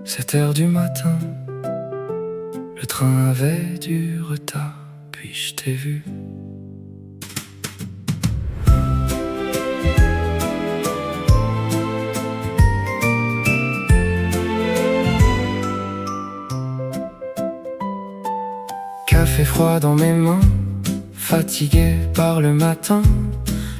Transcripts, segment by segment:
7 heures du matin, le train avait du retard, puis je t'ai vu. Café froid dans mes mains, fatigué par le matin.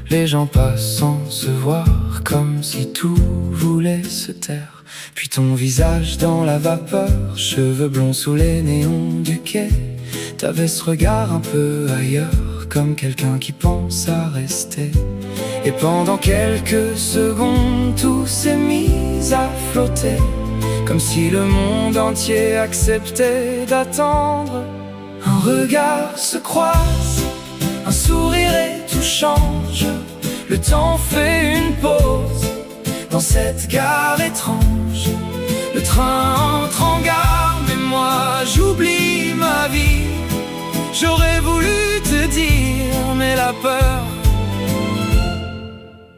Les gens passent sans se voir, comme si tout voulait se taire. Puis ton visage dans la vapeur, cheveux blonds sous les néons du quai. T'avais ce regard un peu ailleurs, comme quelqu'un qui pense à rester. Et pendant quelques secondes, tout s'est mis à flotter, comme si le monde entier acceptait d'attendre. Un regard se croise, un sourire et tout change. Le temps fait une pause dans cette gare étrange. Le train entre en gare, mais moi j'oublie ma vie. J'aurais voulu te dire, mais la peur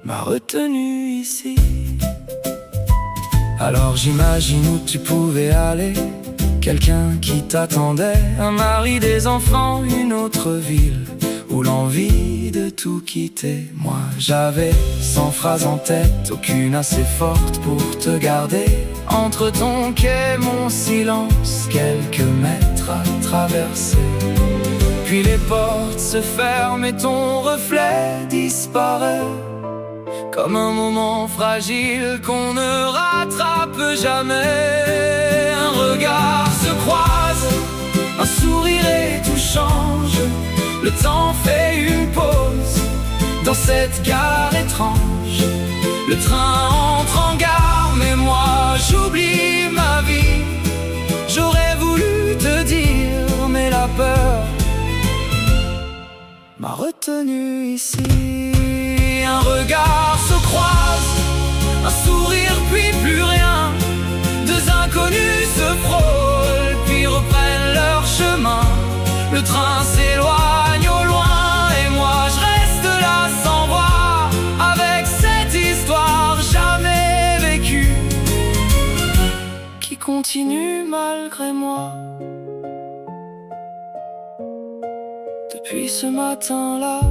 m'a retenu ici. Alors j'imagine où tu pouvais aller, quelqu'un qui t'attendait, un mari, des enfants, une autre ville, ou l'envie de tout quitter. Moi j'avais 100 phrases en tête, aucune assez forte pour te garder. Entre ton quai, mon silence, quelques mètres à traverser. Puis les portes se ferment et ton reflet disparaît, comme un moment fragile qu'on ne rattrape jamais. Un regard se croise, un sourire et tout change. Le temps fait une pause dans cette gare étrange. Le train entre en gare, mais moi j'oublie ma vie. J'aurais voulu te dire, mais la peur m'a retenu ici. Un regard se croise, un sourire puis plus rien. Deux inconnus se frôlent puis reprennent leur chemin. Le train s'éloigne au loin et moi je reste là sans voix, avec cette histoire jamais vécue qui continue malgré moi. Depuis ce matin-là,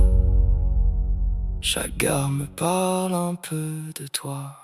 chaque gare me parle un peu de toi.